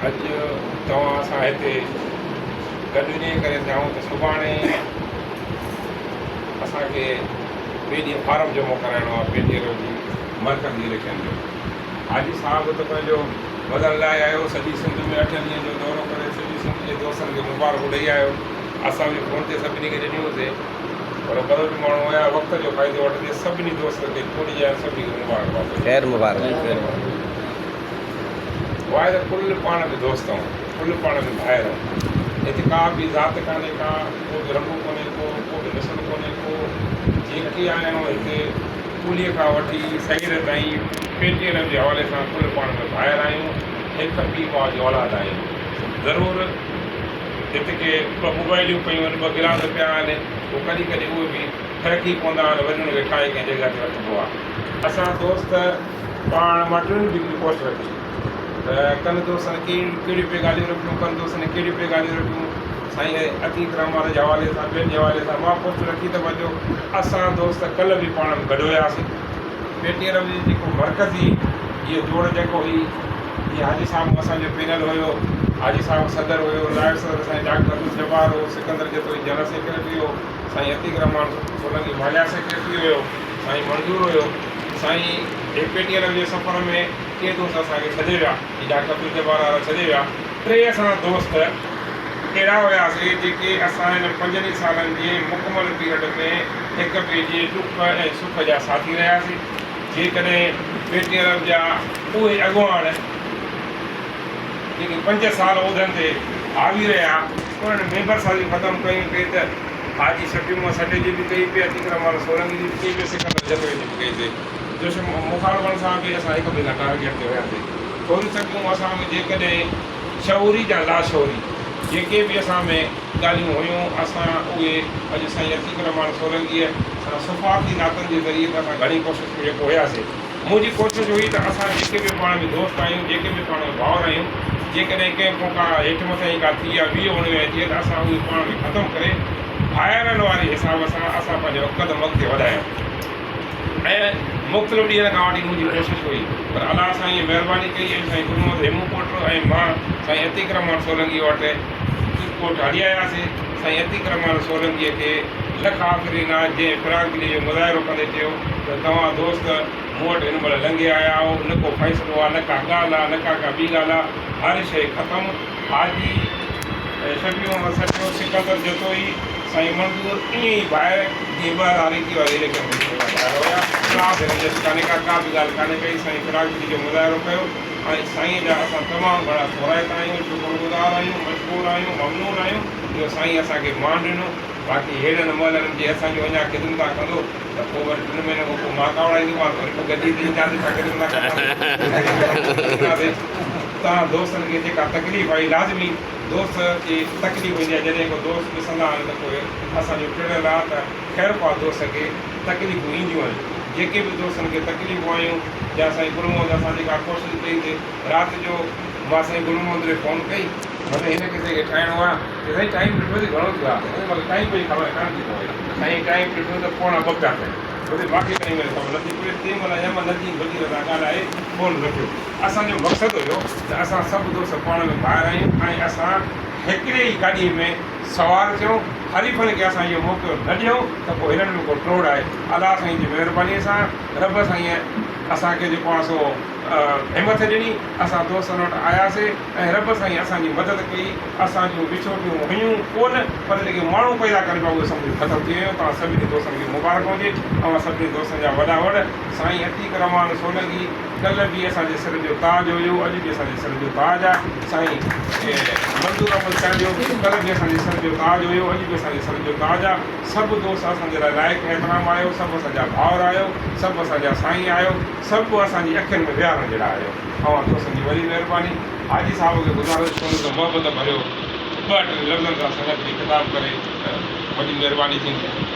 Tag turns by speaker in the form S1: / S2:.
S1: अॼु तव्हां असां हिते गॾु इन करे थियाऊं त सुभाणे असांखे ॿिए ॾींहुं फारम जमो कराइणो आहे पेटीअ जी मरकज़ी इलेक्शन जो। हाजी साहिबु त पंहिंजो बदल लाइ आयो, सॼी सिंध में 8 ॾींहंनि जो दौरो करे सॼी सिंध जे दोस्तनि खे मुबारक ॾेई आयो। असां बि फ़ोन ते सभिनी खे ॾिनियूंसीं, पर बरोबर माण्हू हुया वक़्त जो फ़ाइदो वठंदे सभिनी दोस्तनि खे थोरी ॼाण सभिनी खे मुबारक
S2: ख़ैर मुबारक।
S1: वाहे त कुल पाण में दोस्त आहियूं, कुल पाण में भाइर आहियूं। हिते का बि ज़ात कान्हे, को बि रंग कोन्हे, को बि नस्ल कोन्हे, को जेके आया आहियूं हिते कूलीअ खां वठी सहीर ताईं पेटीअ जे हवाले सां कुल पाण में भाइर आहियूं, हिकु पीउ माउ जी औलाद आहियूं। ज़रूरु हिते के ॿ मोबाइलियूं पियूं आहिनि, 2 गिलास पिया आहिनि, पोइ कॾहिं कॾहिं उहे बि ठरकी पवंदा आहिनि, वरी उनखे काई कंहिं जॻह ते रखिबो आहे। असां दोस्त पाण मां 3 डिग्री पोस्ट रखी त कनि दोस्तनि कहिड़ी पे ॻाल्हियूं रखियूं, कनि दोस्तनि कहिड़ी पे ॻाल्हियूं रखियूं। साईं अतीक रहमान जे हवाले सां ॿियनि जे हवाले सां मां पोस्ट रखी त वञो। असां दोस्त कल्ह बि पाण में गॾु हुयासीं। पेटीअ जी जेको मरकज़ी इहो जोड़ जेको हुई, इहे हाजी साहिबु असांजो पैनल हुयो, हाजी साहिबु सदर हुयो, नायब सदर साईं डॉक्टर अब्दुल जब्बार हो, सिकंदर जतोई जनरल सेक्रेटरी हो, साईं अतीक रहमान सोलंकी मालिया सेक्रेटरी हुयो, साईं मंज़ूर हुयो। साईं पेटीअ जे सफ़र में के दोस्त असांखे छॾे विया, डॉक्टर अब्दुल जब्बार वारा छॾे विया। 3 असां दोस्त अहिड़ा हुयासीं जेके असां हिन 5 सालनि जे मुकमल पीरियड में हिक ॿिए जे दुख ऐं सुख जा साथी रहियासीं। जेकॾहिं पेटीअ जा उहे अॻुवान जेके 5 साल उहिदनि ते हावी रहिया, उन्हनि मेंबर सां ख़तमु कयूं पिए त हाजी शफ़ी सटे जी बि कई पई, अतीक रहमान सोलंकी जी बि कई पई, सिकंदर जतोई जी बि कई पई। जोश मुखालफ़न सां बि असां हिक ॿिए खां टारगेट ते वियासीं। थोरी सघूं असां में जेकॾहिं शौरी या लाशौरी जेके बि असां में ॻाल्हियूं हुयूं, असां उहे अॼु साईं अतीक रहमान सोलंकीअ सां सफ़ाती नातनि जे ज़रिए त असां घणी कोशिशि जेको हुयासीं। मुंहिंजी कोशिशि हुई त असां जेके बि पाण में दोस्त आहियूं, जेके बि पाण में भाउर आहियूं, जेकॾहिं कंहिं को का हेठि मथे का थी या 20 थिए त असां उहे पाण में ख़तमु करे भाइरनि वारे हिसाब सां असां पंहिंजो क़दम अॻिते वधायूं। ऐं मुख़्तलिफ़ ॾींहंनि खां वठी मुंहिंजी कोशिशि हुई, पर अलाह साईं महिरबानी कई ऐं साईं गुरू हेमू कोट ऐं मां साईं अतीक रहमान सोलंकी वटि कोट हली आयासीं। साईं अतीक रहमान सोलंकीअ खे लख आफ़रीना जंहिं फिराक दिली जो मुज़ाहिरो कंदे चयो त तव्हां दोस्त मूं वटि हिन महिल लंघे आया आहियो, न को फ़ैसिलो आहे, न का ॻाल्हि आहे, न का ॿी ॻाल्हि आहे, हर शइ ख़तमु। हाजी शफ़ी सचो सिकंदर जतोई साईं मंज़ूर ईअं ई ॿाहिरि जीअं 2021 वारे इलेक्शन में ॿाहिरि हुया, का बि रंजस कान्हे का बि ॻाल्हि कान्हे कई। साईं फिराक दिली जो मुज़ाहिरो कयो ऐं साईं जा असां तमामु घणा थोराइता आहियूं, शुक्रगुज़ार आहियूं, मशहूरु आहियूं, ममनून आहियूं। इहो साईं असांखे मान ॾिनो। बाक़ी अहिड़नि महलनि जे असांजो अञा ख़िदमत कंदो त पोइ वरी 3 महीने खां पोइ मां कावड़ाईंदोमांसि, वरी पोइ गॾी ॾींदासीं छा ख़िदमत कंदासीं। तव्हां दोस्तनि खे जेका तकलीफ़ आई, लाज़मी दोस्त खे तकलीफ़ ईंदी आहे जॾहिं को दोस्त ॾिसंदा आहिनि त पोइ असांजो टिड़ियल आहे त ख़ैर पा दोस्त खे तकलीफ़ूं ईंदियूं आहिनि। जेके बि दोस्तनि खे तकलीफ़ूं आयूं या साईं गुरू मोहम्मद असां जेका कोशिशि कई थिए, राति जो मां साईं गुरू मोहम्मद खे फ़ोन कई, भले हिन खे ठाहिणो आहे की साईं टाइम ॾिठो त घणो थियो आहे, मतलब टाइम कोई ख़बर कान थी पवे। साईं टाइम ॾिठो त 2:45 पिया थियनि, वरी बाक़ी कॾहिं महिल ख़बर नथी पए। तंहिं महिल या मां नदी वधीक सां ॻाल्हाए फ़ोन रखियो। असांजो मक़सदु हुयो त असां सभु दोस्त पाण में ॿाहिरि आहियूं ऐं असां हिकिड़े ई गाॾीअ में सवार थियूं। हरीफ़नि खे असां इहो मौक़ो न ॾियूं त पोइ हिननि में को टोड़ आहे। अलाह साईं जी महिरबानीअ सां रब साईं असांखे जेको आहे सो हिमत ॾिनी, असां दोस्तनि वटि आयासीं ऐं रब साईं असांजी मदद कई। असांजूं विछोटियूं हुयूं कोन, पर जेके माण्हू पैदा कनि पिया उहे सभु ख़तमु थी वियूं। तव्हां सभिनी दोस्तनि खे मुबारक हुजे। ऐं सभिनी दोस्तनि जा वॾा वॾ साईं अतीक रहमान सोलंकी कल्ह बि असांजे सिर जो ताज हुयो, अॼु बि असांजे सिर जो ताज आहे। साईं मंज़ूर अहमद साहिब जो कल्ह बि असांजे सिर जो ताज हुयो, अॼु बि असांजे सिर जो ताज आहे। सभु दोस्त असांजे लाइ लाइक़ु एतिराम आहियो, सभु असांजा भाउर आहियो, सभु असांजा साईं आहियो, सभु असांजी अखियुनि में विहारण जहिड़ा आहियो। ऐं दोस्तनि जी वॾी महिरबानी। हाजी साहिब खे गुज़ारिश कयूं त मोहबत भरियो 2-3 लफ़्ज़नि सां संगत जी ख़िताब करे वॾी महिरबानी थींदी।